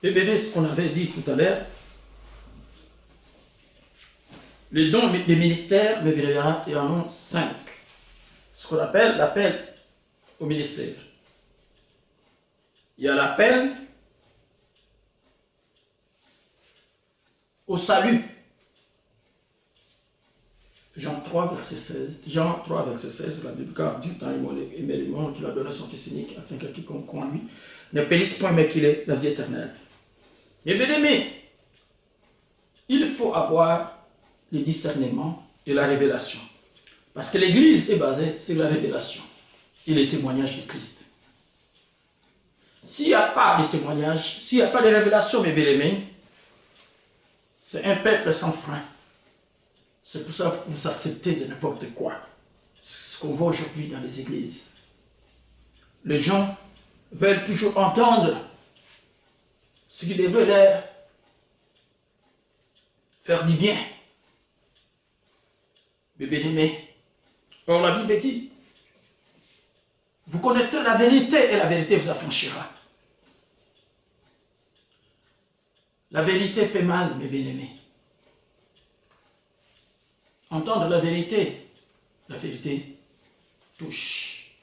Et bien, ce qu'on avait dit tout à l'heure, les dons des ministères, mais il y en a 5. Ce qu'on appelle l'appel au ministère. Il y a l'appel au salut. Jean 3, verset 16. Jean 3, verset 16, la Bible, car Dieu t'a aimé le monde qu'il a donné son Fils unique, afin que quiconque croit en lui ne périsse point, mais qu'il ait la vie éternelle. Et bien aimé, il faut avoir le discernement et la révélation. Parce que l'Église est basée sur la révélation et le témoignage de Christ. S'il n'y a pas de témoignage, s'il n'y a pas de révélation, mes bien-aimés, c'est un peuple sans frein. C'est pour ça que vous acceptez de n'importe quoi. C'est ce qu'on voit aujourd'hui dans les églises. Les gens veulent toujours entendre ce qui devrait leur faire du bien. Mais bien aimé, or la Bible dit, vous connaîtrez la vérité et la vérité vous affranchira. La vérité fait mal, mes bien-aimés. Entendre la vérité touche.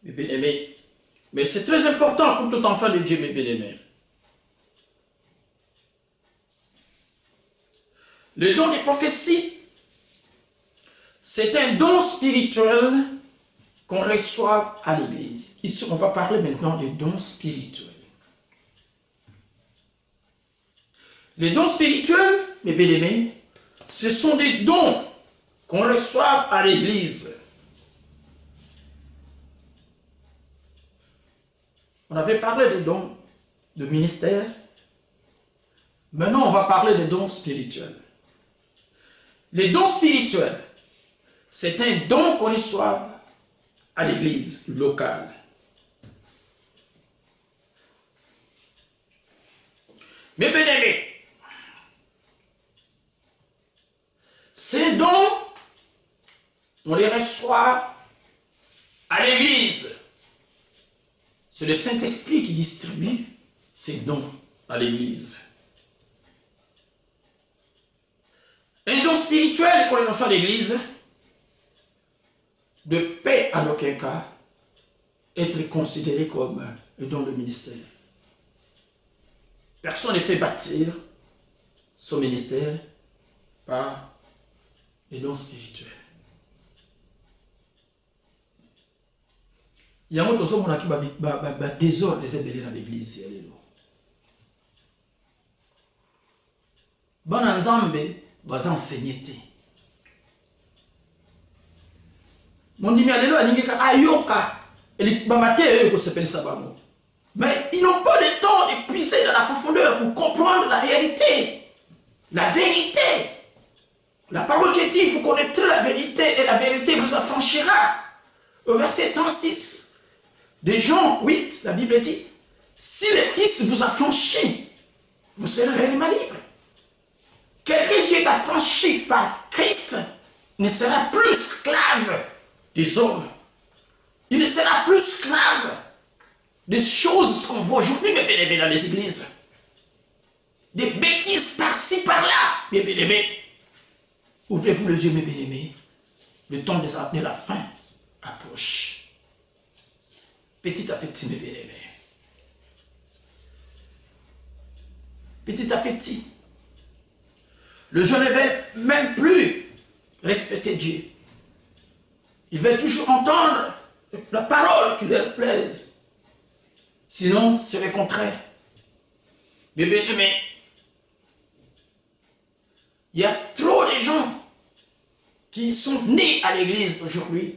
Mes bien-aimés. Mais c'est très important pour tout enfant de Dieu, mes bien-aimés. Le don des prophéties, c'est un don spirituel qu'on reçoit à l'Église. Ici, on va parler maintenant des dons spirituels. Les dons spirituels, mes bien-aimés, ce sont des dons qu'on reçoit à l'Église. On avait parlé des dons de ministère. Maintenant, on va parler des dons spirituels. Les dons spirituels, c'est un don qu'on reçoit à l'Église locale. Mes bien-aimés, ces dons, on les reçoit à l'Église. C'est le Saint-Esprit qui distribue ces dons à l'Église. Un don spirituel qu'on reçoit à l'Église ne peut en aucun cas être considéré comme un don de ministère. Personne ne peut bâtir son ministère par les dons spirituels. Il y a un autre homme qui a désordre les ébélés dans l'église. Bon ensemble, vas enseigner. Mon numéro est ayoka. Mais ils n'ont pas le temps de puiser dans la profondeur pour comprendre la réalité, la vérité. La parole de Dieu, vous connaîtrez la vérité et la vérité vous affranchira. Au verset 36 de Jean 8, la Bible dit, si le Fils vous affranchit, vous serez réellement libre. Quelqu'un qui est affranchi par Christ ne sera plus esclave des hommes. Il ne sera plus esclave des choses qu'on voit aujourd'hui, mes bien-aimés, dans les églises. Des bêtises par-ci, par-là, mes bien-aimés. Ouvrez-vous les yeux, mes bien-aimés. Le temps de la fin approche. Petit à petit, mes bien-aimés. Petit à petit. Le jeune ne veut même plus respecter Dieu. Il veut toujours entendre la parole qui leur plaise. Sinon, c'est le contraire. Mais bien aimé, il y a trop de gens qui sont nés à l'église aujourd'hui.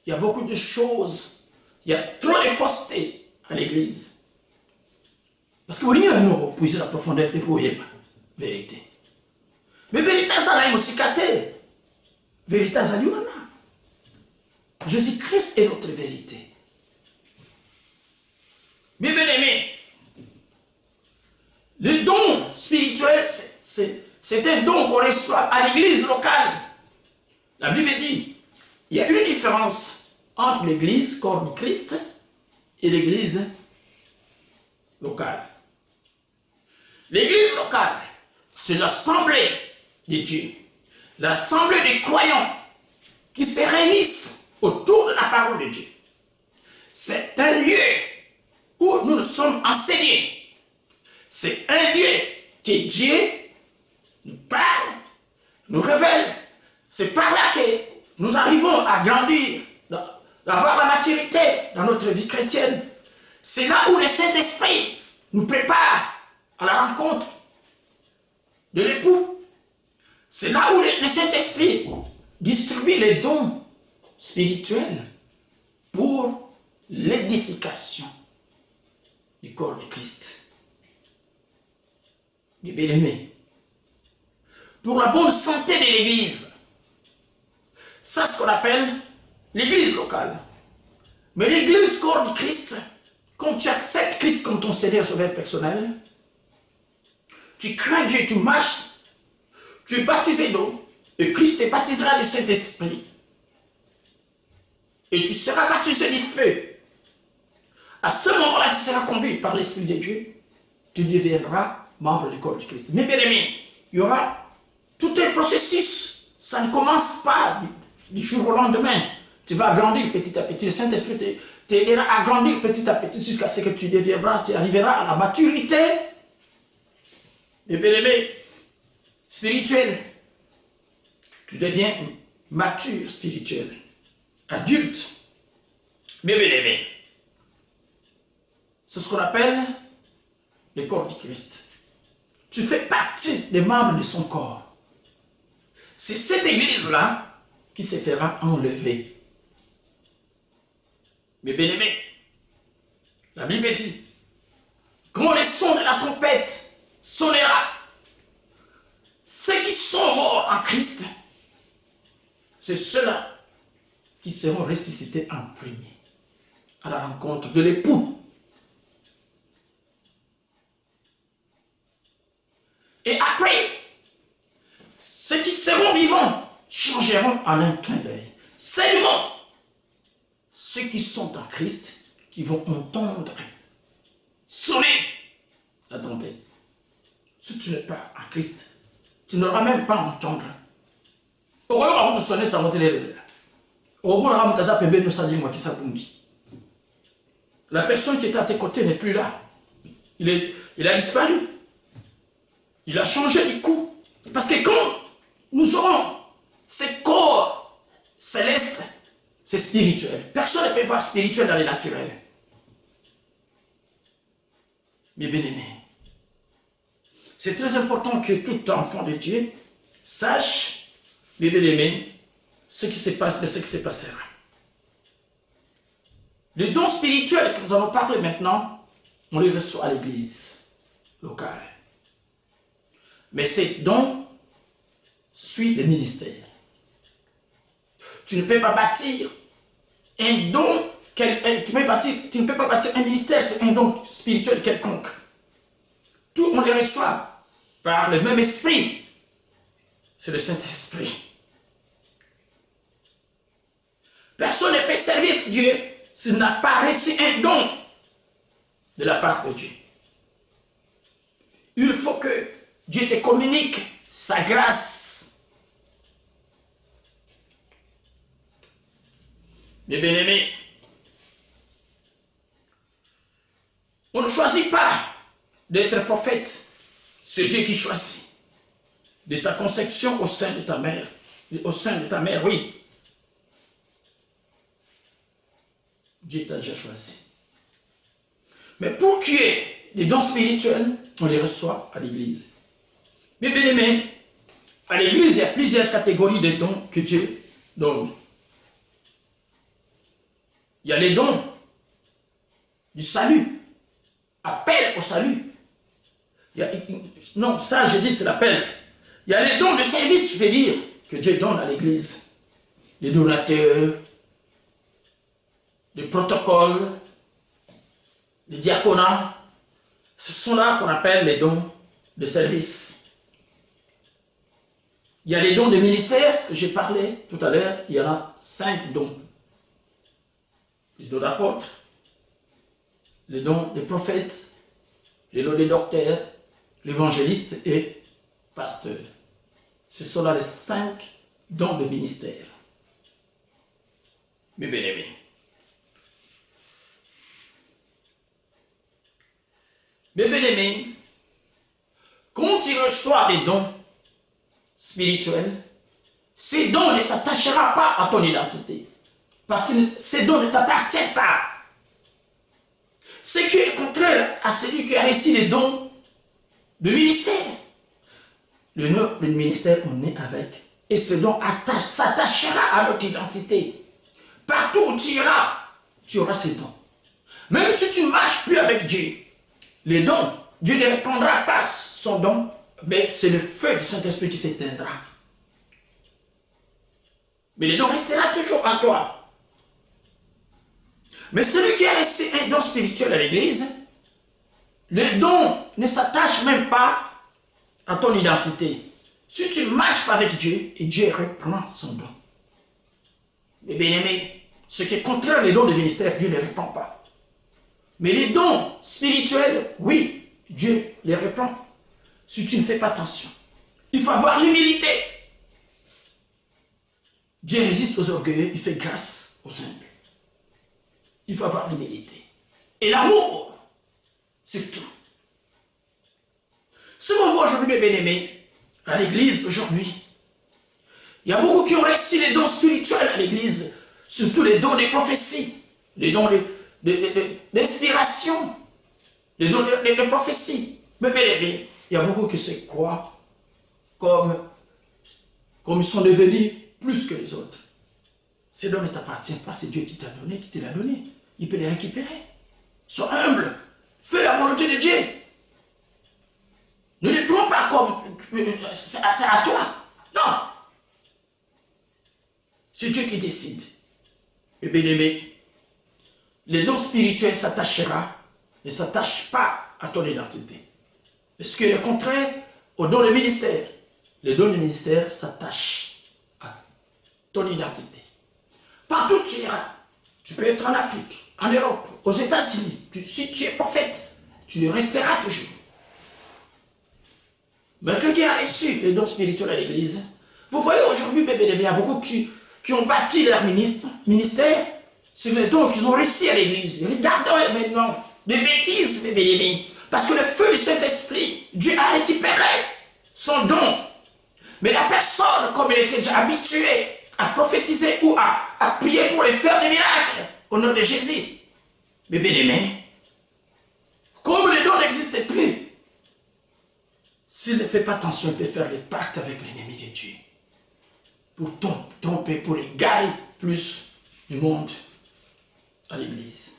Il y a beaucoup de choses. Il y a trop de fausseté à l'église. Parce que vous voyez, nous, puiser la profondeur de la vérité. Mais vérité, ça n'a aussi caté. Vérité, ça n'a pas. Jésus-Christ est notre vérité. Mais bien aimé, le don spirituel, c'est un don qu'on reçoit à l'église locale. La Bible dit, il y a une différence entre l'église, corps de Christ, et l'église locale. L'église locale, c'est l'assemblée de Dieu, l'assemblée des croyants qui se réunissent autour de la parole de Dieu. C'est un lieu où nous nous sommes enseignés. C'est un lieu que Dieu nous parle, nous révèle. C'est par là que nous arrivons à grandir, à avoir la maturité dans notre vie chrétienne. C'est là où le Saint-Esprit nous prépare à la rencontre de l'époux. C'est là où le Saint-Esprit distribue les dons spirituels pour l'édification du corps de Christ. Mes bien-aimés, pour la bonne santé de l'Église, ça c'est ce qu'on appelle l'Église locale. Mais l'Église corps de Christ, quand tu acceptes Christ comme ton Seigneur Sauveur personnel, tu crains Dieu, tu marches, tu es baptisé d'eau, et Christ te baptisera du Saint-Esprit. Et tu seras baptisé du feu. À ce moment-là, tu seras conduit par l'Esprit de Dieu. Tu deviendras membre du corps de Christ. Mais bien aimé, il y aura tout un processus. Ça ne commence pas du jour au lendemain. Tu vas grandir petit à petit. Le Saint-Esprit t'aidera à grandir petit à petit jusqu'à ce que tu deviendras, tu arriveras à la maturité. Mais bien aimé, spirituel. Tu deviens mature spirituel. Adulte. Mais bien aimé. C'est ce qu'on appelle le corps du Christ. Tu fais partie des membres de son corps. C'est cette église-là qui se fera enlever. Mais bien aimé, la Bible dit, quand le son de la trompette sonnera, ceux qui sont morts en Christ, c'est ceux-là qui seront ressuscités en premier à la rencontre de l'époux. Et après, ceux qui seront vivants changeront en un clin d'œil. Seulement, ceux qui sont en Christ, qui vont entendre sonner la trompette. Si tu n'es pas en Christ, tu n'auras même pas à entendre. La personne qui était à tes côtés n'est plus là. Il a disparu. Il a changé du coup. Parce que quand nous aurons ce corps céleste, c'est spirituel. Personne ne peut voir spirituel dans le naturel. Mais bien aimé, c'est très important que tout enfant de Dieu sache, mais bien aimé, ce qui se passe et ce qui se passera. Les dons spirituels que nous allons parler maintenant, on les reçoit à l'église locale. Mais ces dons suivent le ministère. Tu ne peux pas bâtir un don, tu ne peux pas bâtir un ministère, c'est un don spirituel quelconque. Tout on les reçoit par le même esprit. C'est le Saint-Esprit. Personne ne peut servir Dieu s'il n'a pas reçu un don de la part de Dieu. Il faut que Dieu te communique sa grâce. Mes bien-aimés, on ne choisit pas d'être prophète. C'est Dieu qui choisit. De ta conception au sein de ta mère. Au sein de ta mère, oui. Dieu t'a déjà choisi. Mais pour qu'il y ait des dons spirituels, on les reçoit à l'église. Mais bien aimé, à l'église, il y a plusieurs catégories de dons que Dieu donne. Il y a les dons du salut, appel au salut. Non, ça je dis c'est l'appel. Il y a les dons de service, je veux dire, que Dieu donne à l'église. Les donateurs, les protocoles, les diaconats. Ce sont là qu'on appelle les dons de service. Il y a les dons de ministère, ce que j'ai parlé tout à l'heure. Il y en a 5 dons. Les dons d'apôtres, les dons des prophètes, les noms des docteurs, l'évangéliste et pasteur. Ce sont là les 5 dons de ministère. Mes bien-aimés. Mes bien-aimés, quand tu reçois des dons spirituels, ces dons ne s'attachera pas à ton identité. Parce que ces dons ne t'appartiennent pas. Ce qui est contraire à celui qui a reçu les dons de ministère. Le ministère, on est avec. Et ce don s'attachera à notre identité. Partout où tu iras, tu auras ces dons. Même si tu ne marches plus avec Dieu, les dons, Dieu ne répondra pas son don, mais c'est le feu du Saint-Esprit qui s'éteindra. Mais le don restera toujours en toi. Mais celui qui a reçu un don spirituel à l'église, le don ne s'attache même pas à ton identité. Si tu ne marches pas avec Dieu, et Dieu reprend son don. Mais bien aimé, ce qui est contraire les dons de ministère, Dieu ne répond pas. Mais les dons spirituels, oui, Dieu les reprend. Si tu ne fais pas attention, il faut avoir l'humilité. Dieu résiste aux orgueilleux, il fait grâce aux humbles. Il faut avoir l'humilité. Et l'amour, c'est tout. Ce qu'on voit aujourd'hui, mes bien-aimés, à l'église aujourd'hui, il y a beaucoup qui ont reçu les dons spirituels à l'église, surtout les dons des prophéties, les dons d'inspiration, les dons de prophéties. Mais bien aimés, il y a beaucoup qui se croient comme ils sont devenus plus que les autres. Ces dons ne t'appartiennent pas, c'est Dieu qui t'a donné, qui te l'a donné. Il peut les récupérer. Sois humble. Fais la volonté de Dieu. Ne les prends pas comme c'est à toi. Non. C'est Dieu qui décide. Et bien aimé, les dons spirituels ne s'attachent pas à ton identité. Parce que le contraire, aux dons de ministère, les dons de ministère s'attachent à ton identité. Partout où tu iras, tu peux être en Afrique, en Europe, aux États-Unis. Si tu es prophète, tu le resteras toujours. Mais quelqu'un a reçu les dons spirituels à l'église. Vous voyez aujourd'hui, bébé, il y a beaucoup qui ont bâti leur ministère sur les dons qu'ils ont reçus à l'église. Regardez maintenant, des bêtises, bébé. Parce que le feu du Saint-Esprit, Dieu a récupéré son don. Mais la personne, comme elle était déjà habituée à prophétiser ou à prier pour les faire des miracles au nom de Jésus. Mais bien aimé, comme le don n'existe plus, s'il ne fait pas attention, il peut faire des pactes avec l'ennemi de Dieu. Pour tromper, pour égarer plus du monde à l'église.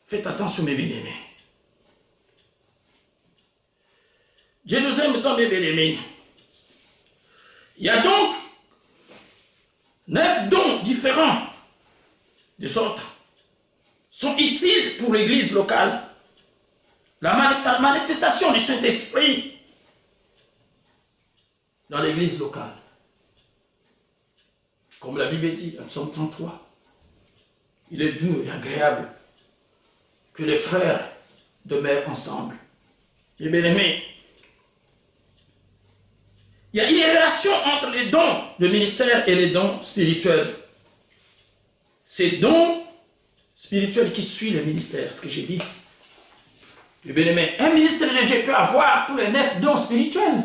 Faites attention, mes bien-aimés. Dieu nous aime tant, mes bien-aimés. Il y a donc 9 dons différents des autres sont utiles pour l'église locale. La manifestation du Saint-Esprit dans l'église locale. Comme la Bible dit, en Psaume 33, il est doux et agréable que les frères demeurent ensemble. Et bien aimés, il y a une relation entre les dons de ministère et les dons spirituels. Ces dons spirituels qui suivent le ministère, ce que j'ai dit. Et bien aimé, un ministère de Dieu peut avoir tous les 9 dons spirituels.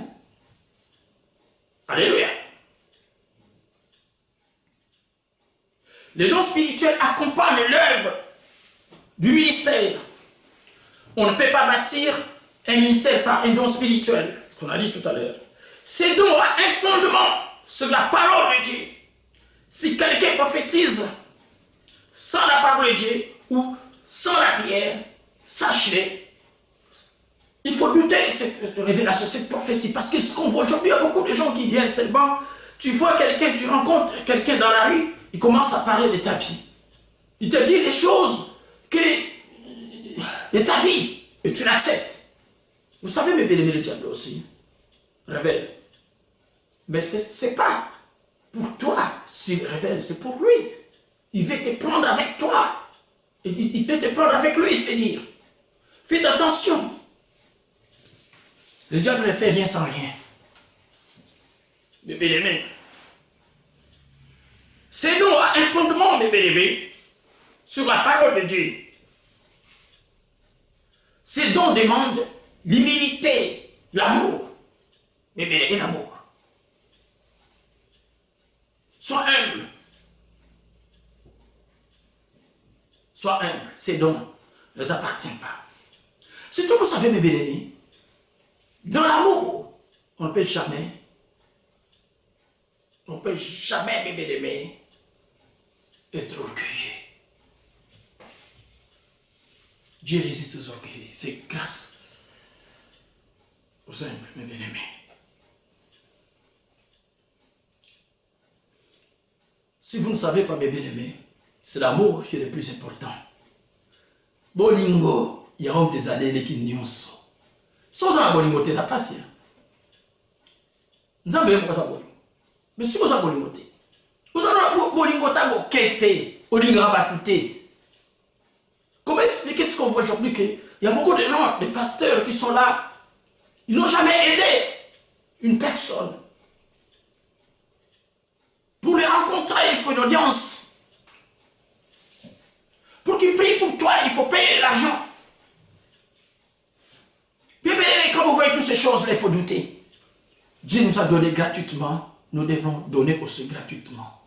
Alléluia. Les dons spirituels accompagnent l'œuvre du ministère. On ne peut pas bâtir un ministère par un don spirituel, ce qu'on a dit tout à l'heure. Ces dons ont un fondement sur la parole de Dieu. Si quelqu'un prophétise sans la parole de Dieu ou sans la prière, sachez, il faut douter de cette révélation, cette prophétie. Parce que ce qu'on voit aujourd'hui, il y a beaucoup de gens qui viennent seulement. Tu vois quelqu'un, tu rencontres quelqu'un dans la rue, il commence à parler de ta vie. Il te dit des choses de ta vie et tu l'acceptes. Vous savez, mes bien-aimés, le diable aussi révèle. Mais ce n'est pas pour toi s'il révèle, c'est pour lui. Il veut te prendre avec toi. Il veut te prendre avec lui, je veux dire. Faites attention. Le diable ne fait rien sans rien. Mes bien-aimés. C'est donc un fondement, mes bien-aimés, sur la parole de Dieu. Ces dons demandent l'humilité, l'amour. Mais bien l'amour. Sois humble. Sois humble. Ces dons ne t'appartiennent pas. Surtout, vous savez, mes bien-aimés, dans l'amour, on ne peut jamais, mes bien-aimés, être orgueilleux. Dieu résiste aux orgueilleux. Fait grâce aux humbles, mes bien-aimés. Si vous ne savez pas, mes bien-aimés, c'est l'amour qui est le plus important. Bolingo, il y a des années qui n'y sont. Sans un bolingo, tu es à passer. Nous avons besoin de ça. Mais si vous avez bolingo, vous avez bolingo, tu as quitté, bolingo, comment expliquer ce qu'on voit aujourd'hui? Il y a beaucoup de gens, des pasteurs qui sont là, ils n'ont jamais aidé une personne. Pour les rencontrer, il faut une audience. Pour qu'ils prient pour toi, il faut payer l'argent. Bien, quand vous voyez toutes ces choses-là, il faut douter. Dieu nous a donné gratuitement, nous devons donner aussi gratuitement.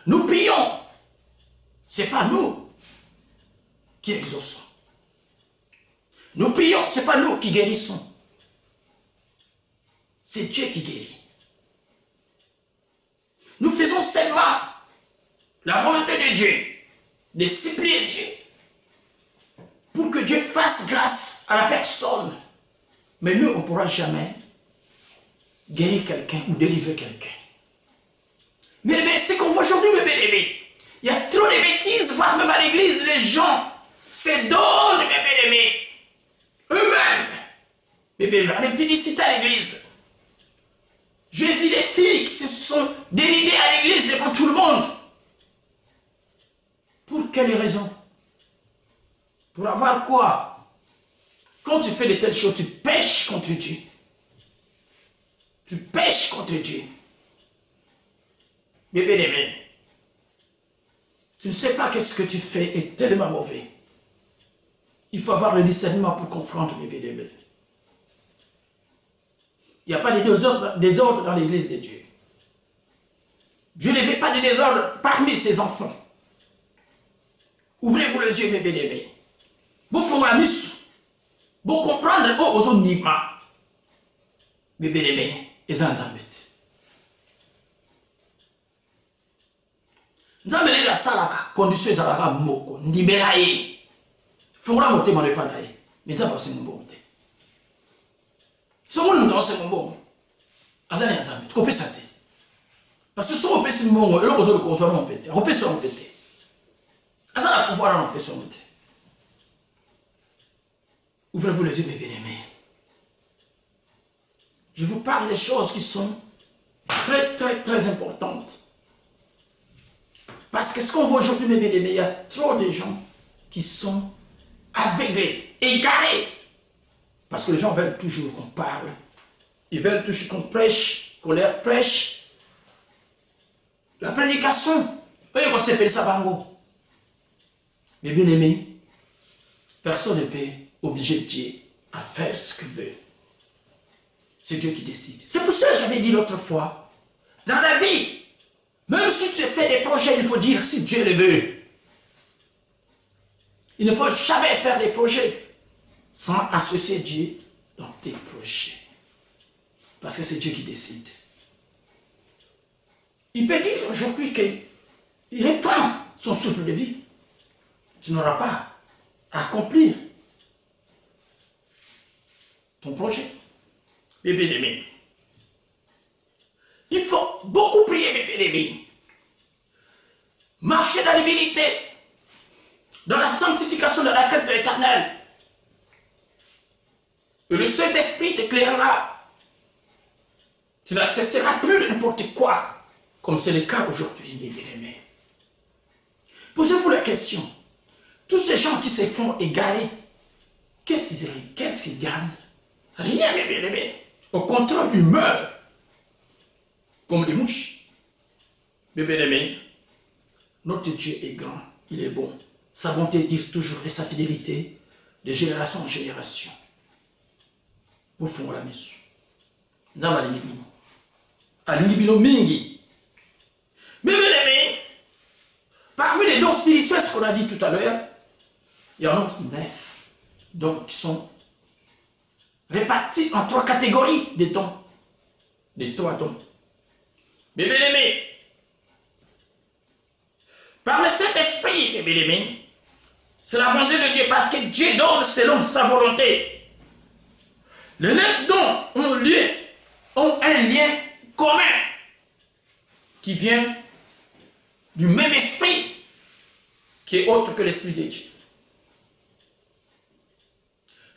Nous prions, ce n'est pas nous qui exauçons. Nous prions, ce n'est pas nous qui guérissons. C'est Dieu qui guérit. Nous faisons seulement la volonté de Dieu, de supplier Dieu, pour que Dieu fasse grâce à la personne. Mais nous, on ne pourra jamais guérir quelqu'un ou délivrer quelqu'un. Mais ce qu'on voit aujourd'hui, mes bien-aimés, il y a trop de bêtises, voire même à l'église, les gens se donnent, mes bien-aimés, eux-mêmes. Mes bien-aimés, on est publicité à l'église. J'ai vu des filles qui se sont dénudées à l'église devant tout le monde. Pour quelle raison? Pour avoir quoi? Quand tu fais de telles choses, tu pèches contre Dieu. Tu pèches contre Dieu. Mais bien aimé, tu ne sais pas que ce que tu fais est tellement mauvais. Il faut avoir le discernement pour comprendre, mes bien aimés. Il n'y a pas de désordre dans l'église de Dieu. Dieu ne fait pas de désordre parmi ses enfants. Ouvrez-vous les yeux, mes bien-aimés. Vous faites la mission. Vous comprendre aux onima. Mes bien-aimés, les enzambés. Nzambele la salaka, condition zalaka moko, ndimela ye. Fungula motema ne pana ye. Nzamba se mbonte. Somo nous dans ce moment. Azali nzambe, tu kopesa te. Parce que so opesi mbongo, eloko zo ko zo mpete. Opesa mpete. Azala pouvoir en opesa mpete. Ouvrez-vous les yeux, mes bien-aimés. Je vous parle des choses qui sont très, très, très importantes. Parce que ce qu'on voit aujourd'hui, mes bien-aimés, il y a trop de gens qui sont aveuglés, égarés. Parce que les gens veulent toujours qu'on parle. Ils veulent toujours qu'on prêche, qu'on leur prêche. La prédication, eux, on s'appelle ça bango. Mais bien aimé, personne ne peut obliger Dieu à faire ce qu'il veut. C'est Dieu qui décide. C'est pour ça que j'avais dit l'autre fois, dans la vie, même si tu fais des projets, il faut dire si Dieu le veut. Il ne faut jamais faire des projets sans associer Dieu dans tes projets. Parce que c'est Dieu qui décide. Il peut dire aujourd'hui qu'il répand son souffle de vie. Tu n'auras pas à accomplir ton projet. Mes bien-aimés, il faut beaucoup prier, mes bien-aimés. Marcher dans l'humilité, dans la sanctification de la crainte de l'Éternel. Et le Saint-Esprit t'éclairera. Tu n'accepteras plus de n'importe quoi, comme c'est le cas aujourd'hui, mes bien-aimés. Posez-vous la question. Tous ces gens qui se font égarer, qu'est-ce qu'ils gagnent? Rien, mes bien-aimés. Au contraire, ils meurent comme des mouches. Mes bien-aimés, notre Dieu est grand, il est bon. Sa bonté dure toujours et sa fidélité de génération en génération. Vous faites la mission. Nous avons l'ingibino mingi. Mais bien aimés, parmi les dons spirituels, ce qu'on a dit tout à l'heure, il y en a 9 dons qui sont répartis en 3 catégories de dons. Les 3 dons. Mais bien aimés, par le Saint-Esprit, mes bien-aimés, c'est la volonté de Dieu parce que Dieu donne selon sa volonté. Les 9 dons ont un lien commun qui vient du même esprit qui est autre que l'esprit de Dieu.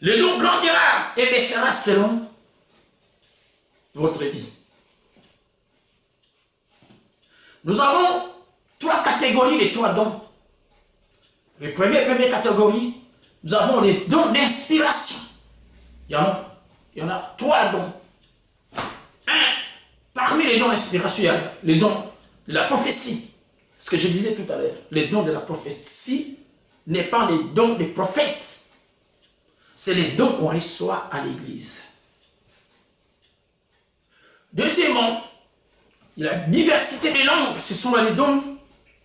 Le don grandira et baissera selon votre vie. Nous avons 3 catégories de 3 dons. Les première catégorie, nous avons les dons d'inspiration. Il y en a 3 dons. Parmi les dons d'inspiration, il y a les dons de la prophétie. Ce que je disais tout à l'heure, les dons de la prophétie n'est pas les dons des prophètes. C'est les dons qu'on reçoit à l'église. Deuxièmement, il y a la diversité des langues. Ce sont les dons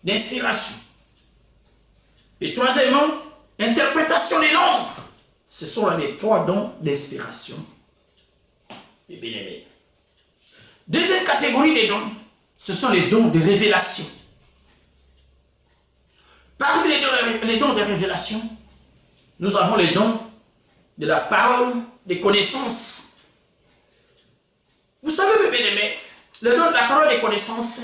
d'inspiration. Et troisièmement, interprétation des langues. Ce sont les 3 dons d'inspiration. Et bien aimé. Deuxième catégorie des dons, ce sont les dons de révélation. Parmi les dons de révélation, nous avons les dons de la parole, des connaissances. Vous savez, mes bien-aimés, le don de la parole des connaissances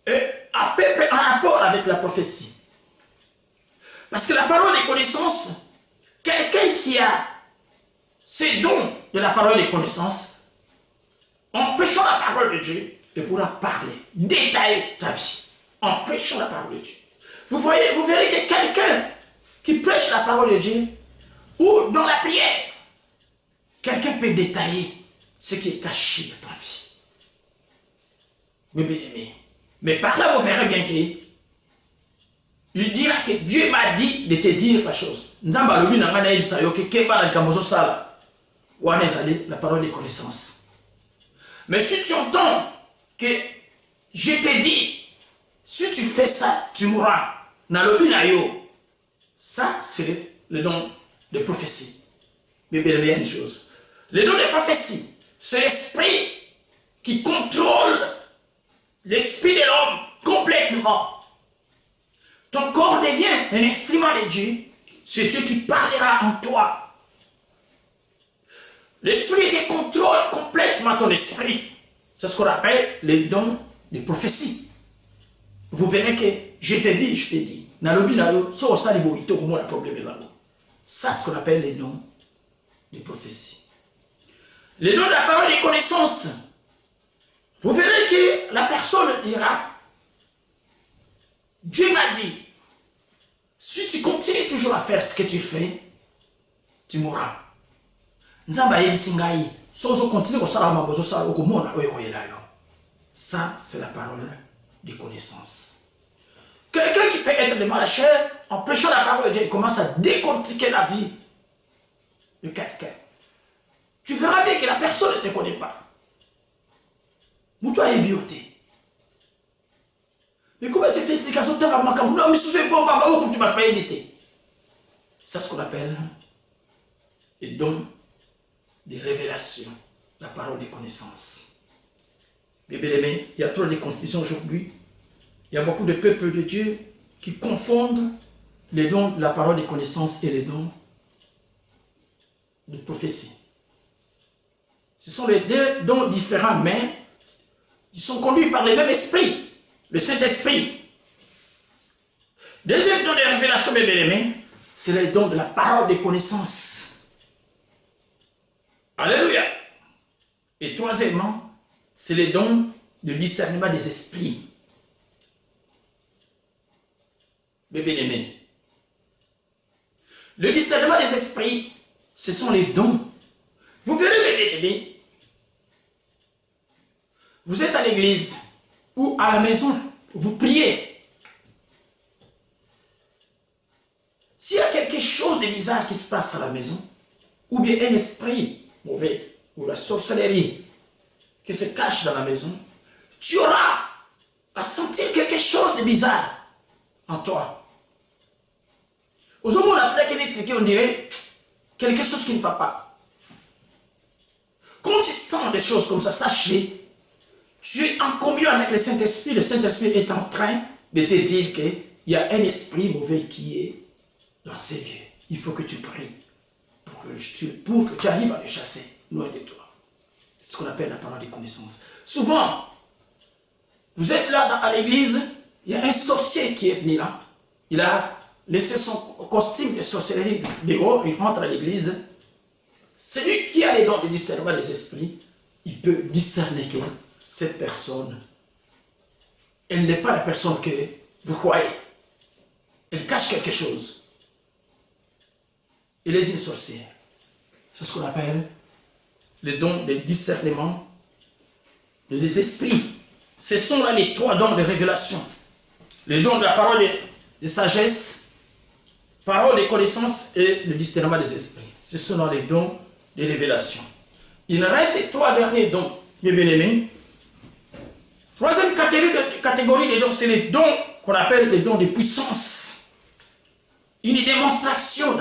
est à peu près en rapport avec la prophétie. Parce que la parole des connaissances, quelqu'un qui a ces dons de la parole des connaissances, en prêchant la parole de Dieu, il pourra parler, détailler ta vie, en prêchant la parole de Dieu. Vous verrez que quelqu'un qui prêche la parole de Dieu, ou dans la prière, quelqu'un peut détailler ce qui est caché de ta vie. Mais bien aimé, mais par là vous verrez bien qu'il dira que Dieu m'a dit de te dire la chose. La parole des connaissances. Mais si tu entends que je t'ai dit, si tu fais ça, tu mourras. Ça, c'est le don de prophétie. Mais bien, il y a une chose. Le don de prophétie, c'est l'esprit qui contrôle l'esprit de l'homme complètement. Ton corps devient un instrument de Dieu. C'est Dieu qui parlera en toi. L'esprit te contrôle complètement ton esprit. C'est ce qu'on appelle les dons de prophétie. Vous verrez que je t'ai dit. Ça, c'est ce qu'on appelle les dons de prophétie. Les dons de la parole des connaissances. Vous verrez que la personne dira, Dieu m'a dit, si tu continues toujours à faire ce que tu fais, tu mourras. Ça, c'est la parole des connaissances. Quelqu'un qui peut être devant la chair, en prêchant la parole de Dieu, il commence à décortiquer la vie de quelqu'un. Tu verras bien que la personne ne te connaît pas. Nous toi bioté. Mais comment c'est fait que ça c'est ce qu'on appelle les dons des révélations, la parole des connaissances. Mais bien aimé, il y a trop de confusion aujourd'hui. Il y a beaucoup de peuples de Dieu qui confondent les dons de la parole des connaissances et les dons de prophétie. Ce sont les 2 dons différents, mais ils sont conduits par le même esprit, le Saint-Esprit. Deuxième don de révélation, mes bien-aimés, c'est les dons de la parole des connaissances. Alléluia. Et troisièmement, c'est les dons de discernement des esprits. Mes bien-aimés, Le discernement des esprits, ce sont les dons. Vous verrez, mes bien-aimés, vous êtes à l'église ou à la maison, vous priez. S'il y a quelque chose de bizarre qui se passe à la maison, ou bien un esprit mauvais, ou la sorcellerie qui se cache dans la maison, tu auras à sentir quelque chose de bizarre en toi. Aujourd'hui, on appelle on dirait quelque chose qui ne va pas. Quand tu sens des choses comme ça, sachez, tu es en communion avec le Saint-Esprit. Le Saint-Esprit est en train de te dire qu'il y a un esprit mauvais qui est dans ces lieux. Il faut que tu pries pour que tu arrives à le chasser, loin de toi. C'est ce qu'on appelle la parole de connaissance. Souvent, vous êtes là à l'église, il y a un sorcier qui est venu là. Il a laissé son costume de sorcellerie dehors, il rentre à l'église. Celui qui a les dons de discernement des esprits, il peut discerner que cette personne, elle n'est pas la personne que vous croyez. Elle cache quelque chose. Elle est une sorcière. C'est ce qu'on appelle les dons de discernement des esprits. Ce sont là les 3 dons de révélation. Les dons de la parole de sagesse, parole de connaissance et le discernement des esprits. Ce sont là les dons de révélation. Il reste 3 derniers dons, mes bien-aimés. Troisième catégorie des dons, c'est les dons qu'on appelle les dons de puissance. Une démonstration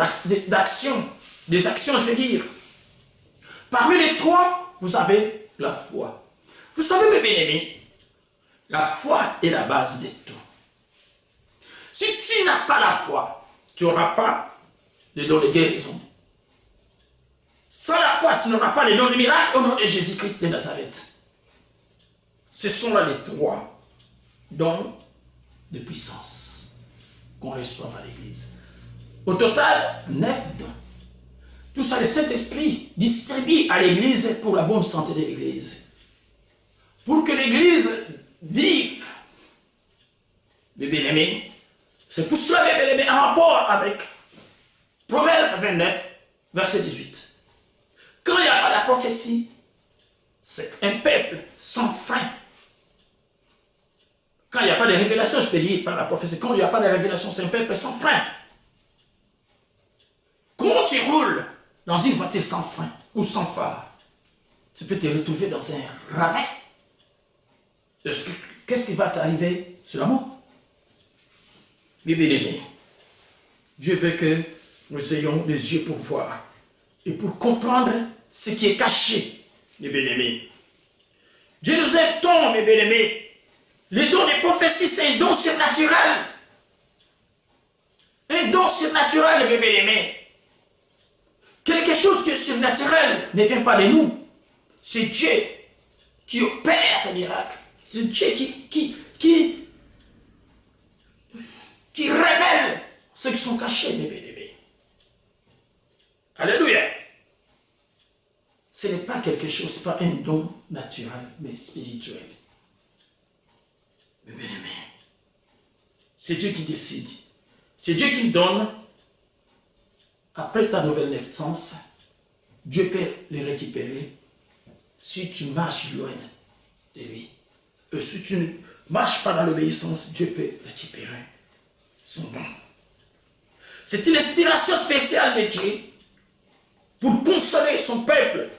d'action, des actions, je veux dire. Parmi les 3, vous avez la foi. Vous savez, mes bien-aimés, la foi est la base de tout. Si tu n'as pas la foi, tu n'auras pas les dons de guérison. Sans la foi, tu n'auras pas les dons de miracle au nom de Jésus-Christ de Nazareth. Ce sont là les 3 dons de puissance qu'on reçoit à l'église. Au total, 9 dons. Tout ça, le Saint-Esprit distribue à l'église pour la bonne santé de l'église. Pour que l'église vive. Mes bien-aimés, c'est pour cela, mes bien-aimés, en rapport avec Proverbe 29, verset 18. Quand il n'y a pas la prophétie, c'est un peuple sans fin. Quand il n'y a pas de révélation, je peux dire par la prophétie, quand il n'y a pas de révélation, c'est un peuple sans frein. Quand tu roules dans une voiture sans frein ou sans phare, tu peux te retrouver dans un ravin. Qu'est-ce qui va t'arriver sur la mort? Mes bien-aimés, Dieu veut que nous ayons les yeux pour voir et pour comprendre ce qui est caché, mes bien-aimés. Dieu nous aide tant, mes bien-aimés. Les dons des prophéties, c'est un don surnaturel. Un don surnaturel, mes bien-aimés. Quelque chose qui est surnaturel ne vient pas de nous. C'est Dieu qui opère le miracle. C'est Dieu qui révèle ceux qui sont cachés, mes bien-aimés. Alléluia. Ce n'est pas quelque chose, ce n'est pas un don naturel, mais spirituel. Mes bien-aimés, c'est Dieu qui décide. C'est Dieu qui donne. Après ta nouvelle naissance, Dieu peut les récupérer si tu marches loin de lui. Et si tu ne marches pas dans l'obéissance, Dieu peut récupérer son don. C'est une inspiration spéciale de Dieu pour consoler son peuple.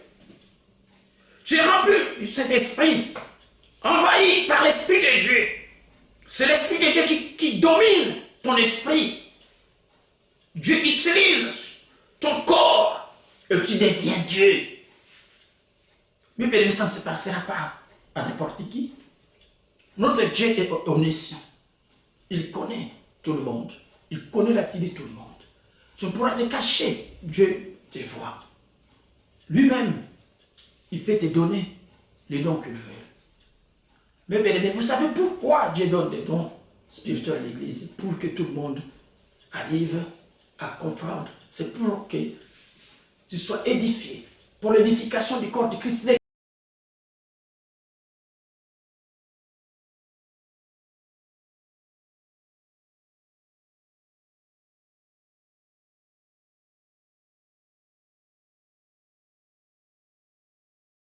Tu es rempli de cet esprit, envahi par l'Esprit de Dieu. C'est l'Esprit de Dieu qui domine ton esprit. Dieu utilise ton corps et tu deviens Dieu. Mais bien, ça ne se passera pas à n'importe qui. Notre Dieu est omniscient. Il connaît tout le monde. Il connaît la vie de tout le monde. Tu ne pourras te cacher. Dieu te voit. Lui-même, il peut te donner les dons qu'il veut. Mais bien, vous savez pourquoi Dieu donne des dons spirituels à l'Église? Pour que tout le monde arrive à comprendre. C'est pour que tu sois édifié. Pour l'édification du corps de Christ.